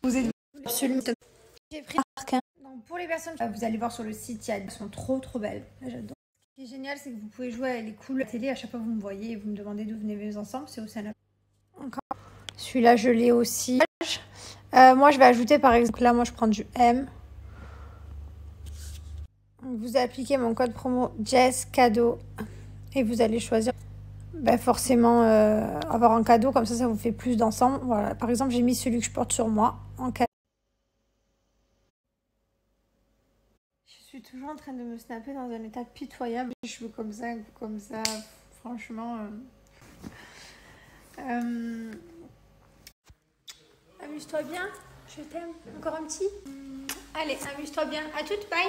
Vous êtes absolument... J'ai pris un. Donc pour les personnes, vous allez voir sur le site, elles sont trop belles. J'adore. Ce qui est génial, c'est que vous pouvez jouer avec les cool télé. À chaque fois que vous me voyez et vous me demandez d'où venez les ensemble, c'est au Sana. Encore. Celui-là, je l'ai aussi. Moi, je vais ajouter par exemple, là, moi, je prends du M. Vous appliquez mon code promo Jess cadeau et vous allez choisir forcément avoir un cadeau, comme ça vous fait plus d'ensemble. Voilà, par exemple, j'ai mis celui que je porte sur moi en cadeau. Je suis toujours en train de me snapper dans un état pitoyable. Les cheveux comme ça, franchement. Amuse-toi bien, je t'aime. Encore un petit. Allez, amuse-toi bien. À toutes, bye.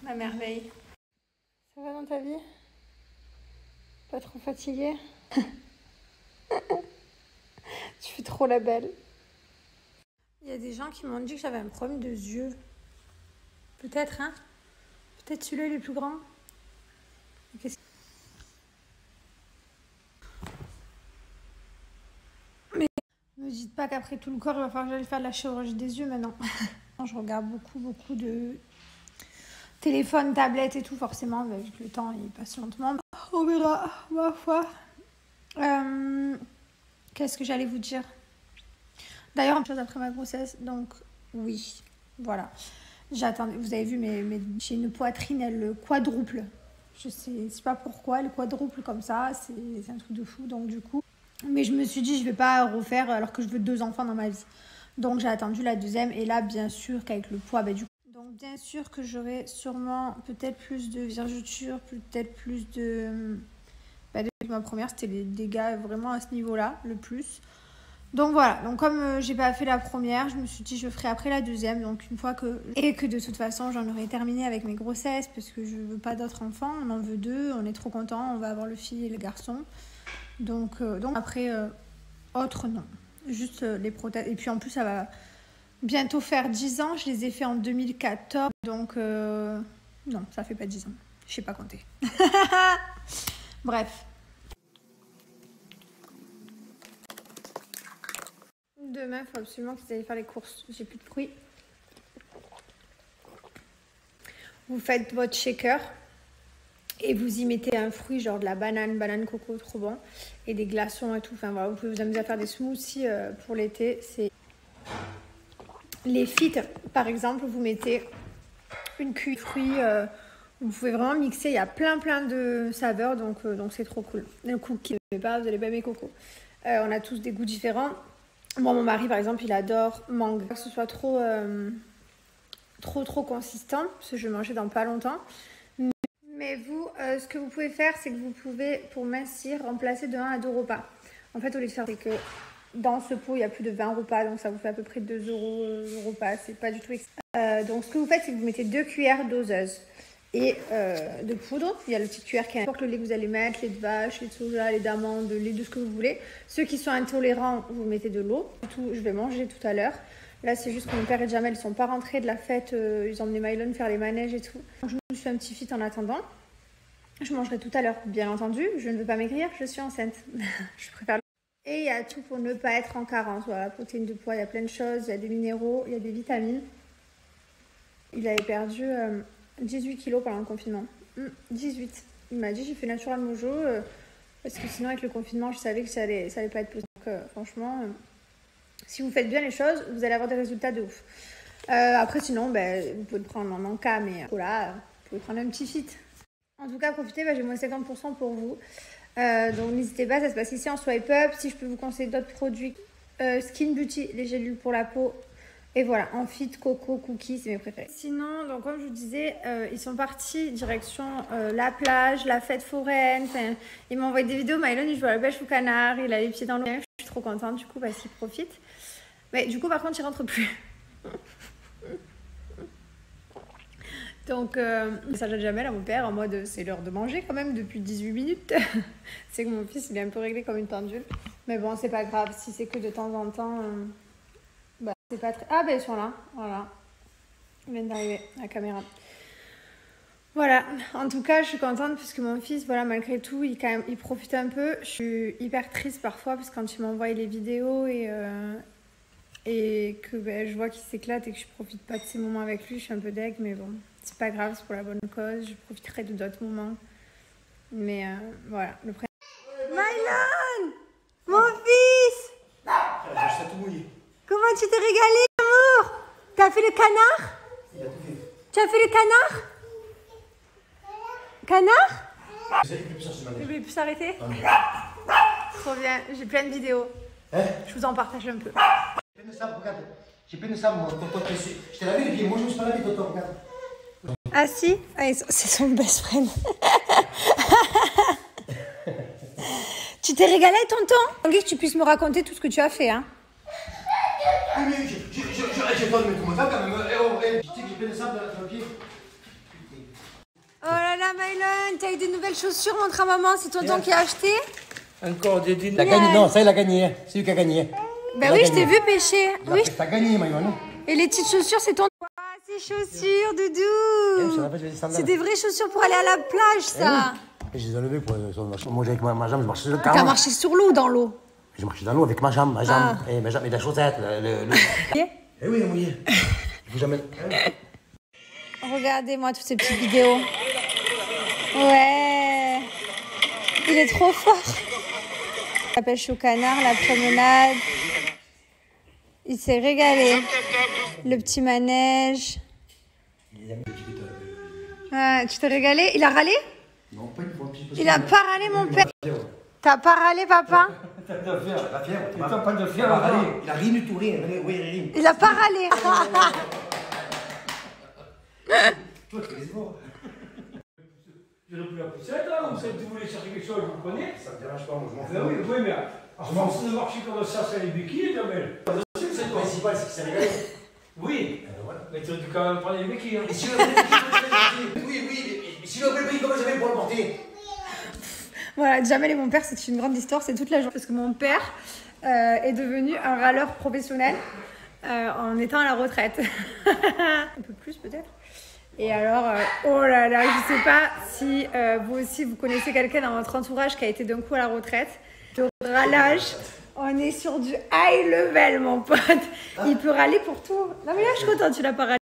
Ma merveille. Ça va dans ta vie? Pas trop fatiguée? Tu fais trop la belle. Il y a des gens qui m'ont dit que j'avais un problème de yeux. Peut-être, hein? Peut-être celui-là, il est plus grand. Mais ne me dites pas qu'après tout le corps, il va falloir que j'aille faire de la chirurgie des yeux maintenant. Je regarde beaucoup de téléphone, tablette et tout, forcément, vu que le temps, il passe lentement. On verra, ma foi. Qu'est-ce que j'allais vous dire? D'ailleurs, une chose après ma grossesse, donc oui, voilà. J'attendais, vous avez vu, j'ai une poitrine, elle quadruple. Je sais pas pourquoi, elle quadruple comme ça, c'est un truc de fou, donc du coup. Mais je me suis dit, je vais pas refaire alors que je veux 2 enfants dans ma vie. Donc j'ai attendu la deuxième, et là, bien sûr qu'avec le poids, du coup. Donc bien sûr que j'aurai sûrement peut-être plus de virgetures, peut-être plus de... depuis ma première, c'était les dégâts vraiment à ce niveau-là, le plus. Donc voilà, donc comme j'ai pas fait la première, je me suis dit je ferai après la deuxième, donc une fois que... Et que de toute façon j'en aurai terminé avec mes grossesses, parce que je veux pas d'autres enfants, on en veut 2, on est trop contents, on va avoir le fille et le garçon. Donc après, autre non, juste les prothèses. Et puis en plus ça va bientôt faire 10 ans, je les ai fait en 2014, donc non, ça fait pas 10 ans, je sais pas compter. Bref. Demain, il faut absolument que vous allez faire les courses. J'ai plus de fruits. Vous faites votre shaker et vous y mettez un fruit, genre de la banane coco, trop bon. Et des glaçons et tout. Enfin voilà, vous pouvez vous amuser à faire des smoothies pour l'été. C'est les feats, par exemple, vous mettez une cuillère de fruits. Vous pouvez vraiment mixer. Il y a plein de saveurs, donc c'est trop cool. Le cookie, vous n'allez pas aimer coco. On a tous des goûts différents. Moi, mon mari, par exemple, il adore mangue. Que ce soit trop consistant, parce que je vais manger dans pas longtemps. Mais vous, ce que vous pouvez faire, c'est que vous pouvez, pour mincir, remplacer de 1 à 2 repas. En fait, au lieu de faire, c'est que dans ce pot, il y a plus de 20 repas, donc ça vous fait à peu près 2 € le repas. C'est pas du tout donc, ce que vous faites, c'est que vous mettez 2 cuillères doseuses et de poudre. Il y a le petit cuillère qui importe le lait que vous allez mettre, lait de vache, lait de soja, lait d'amande, lait de ce que vous voulez. Ceux qui sont intolérants, vous mettez de l'eau. Tout, je vais manger tout à l'heure. Là, c'est juste que mon père et Jamel ne sont pas rentrés de la fête. Ils ont emmené Mylon faire les manèges et tout. Donc, je me suis fait un petit fit en attendant. Je mangerai tout à l'heure, bien entendu. Je ne veux pas maigrir, je suis enceinte. Je préfère. Et il y a tout pour ne pas être en carence. Voilà, protéines de poids, il y a plein de choses. Il y a des minéraux, il y a des vitamines. Il avait perdu 18 kilos pendant le confinement. 18. Il m'a dit, j'ai fait Natural Mojo. Parce que sinon, avec le confinement, je savais que ça allait pas être possible. Donc, franchement... si vous faites bien les choses, vous allez avoir des résultats de ouf. Après, sinon, vous pouvez le prendre en cas, mais voilà, vous pouvez prendre un petit fit. En tout cas, profitez, j'ai moins 50% pour vous. Donc, n'hésitez pas, ça se passe ici en swipe up. Si je peux vous conseiller d'autres produits, Skin Beauty, les gélules pour la peau. Et voilà, en fit, coco, cookies, c'est mes préférés. Sinon, donc, comme je vous disais, ils sont partis direction la plage, la fête foraine. Enfin, ils m'ont envoyé des vidéos. Mylon, il joue à la pêche au canard, il a les pieds dans l'eau. Je suis trop contente, du coup, parce qu'il profite. Mais du coup, par contre, il rentre plus. Donc, message à Jamel, à mon père, en mode c'est l'heure de manger quand même depuis 18 minutes. C'est que mon fils, il est un peu réglé comme une pendule. Mais bon, c'est pas grave. Si c'est que de temps en temps, c'est pas très. Ah, ils sont là. Voilà. Ils viennent d'arriver, la caméra. Voilà, en tout cas, je suis contente parce que mon fils, voilà, malgré tout, il profite un peu. Je suis hyper triste parfois parce que quand il m'envoie les vidéos et que je vois qu'il s'éclate et que je profite pas de ces moments avec lui, je suis un peu deg, mais bon, c'est pas grave, c'est pour la bonne cause. Je profiterai de d'autres moments. Mais voilà, le prénom. Mylon, mon fils, comment tu t'es régalé, amour? T'as fait le canard? Il a tout fait. Tu as fait le canard? Canard? Il Vous voulez plus s'arrêter? non. Trop bien, j'ai plein de vidéos. Hein? Je vous en partage un peu. J'ai plein de sable, regarde. J'ai plein de sable, moi. Tonton, je t'ai lavé les pieds. Moi, je me suis pas lavé, tonton, regarde. Ah si? Ah, c'est son best friend. Tu t'es régalé, tonton? Envie que tu puisses me raconter tout ce que tu as fait, hein? Oui, mais j'ai pas de mettre mon sable quand même. Tu sais que j'ai plein de sable dans le pied. Oh là là, Mylon, t'as eu des nouvelles chaussures, montre à maman, c'est tonton qui a acheté? Encore des dîners. T'as gagné, non, ça il a gagné. C'est lui qui a gagné. Ben oui, je t'ai vu pêcher. Oui. T'as gagné, Maïwan. Et les petites chaussures, c'est ton... Ah, ces chaussures, Doudou. C'est des vraies chaussures pour aller à la plage, ça. Je les ai enlevées pour moi avec ma jambe, je marchais sur le T'as carreau. marché sur l'eau ou dans l'eau? Je marchais dans l'eau avec ma jambe, et la chaussette. Eh oui, mouillé. Je vous amène. Regardez-moi toutes ces petites vidéos. Ouais. Il est trop fort. La pêche au canard, la promenade. Il s'est régalé. Le petit manège. Ah, tu t'es régalé? Il a râlé? Non, pas une fois. Il a pas râlé, mon père. T'as pas râlé, papa? T'as de fier. La fièvre. Tu t'as pas de Il fier. a râlé. Il a rien du tout, rien. Oui, rien. Il a pas râlé. Toi, tu les vois. Je n'ai plus la poussette, là, ou si vous voulez chercher quelque chose, vous prenez. Ça me dérange pas, moi, je m'en Ben fous. oui, mais à force de marcher comme ça, c'est les béquilles, Jamel. Le principal, c'est qu'il s'est régalé. Oui, Voilà. mais tu dois quand même prendre les béquilles. Et si le mais si le bébé, comment j'avais pour le porter? Voilà, Jamel et mon père, c'est une grande histoire, c'est toute la journée. Parce que mon père est devenu un râleur professionnel en étant à la retraite. Un peu plus peut-être. Et alors, oh là là, je sais pas si vous aussi vous connaissez quelqu'un dans votre entourage qui a été d'un coup à la retraite. Le râlage, on est sur du high level, mon pote. Il peut râler pour tout. Non mais là, je suis contente, tu l'as pas râlé.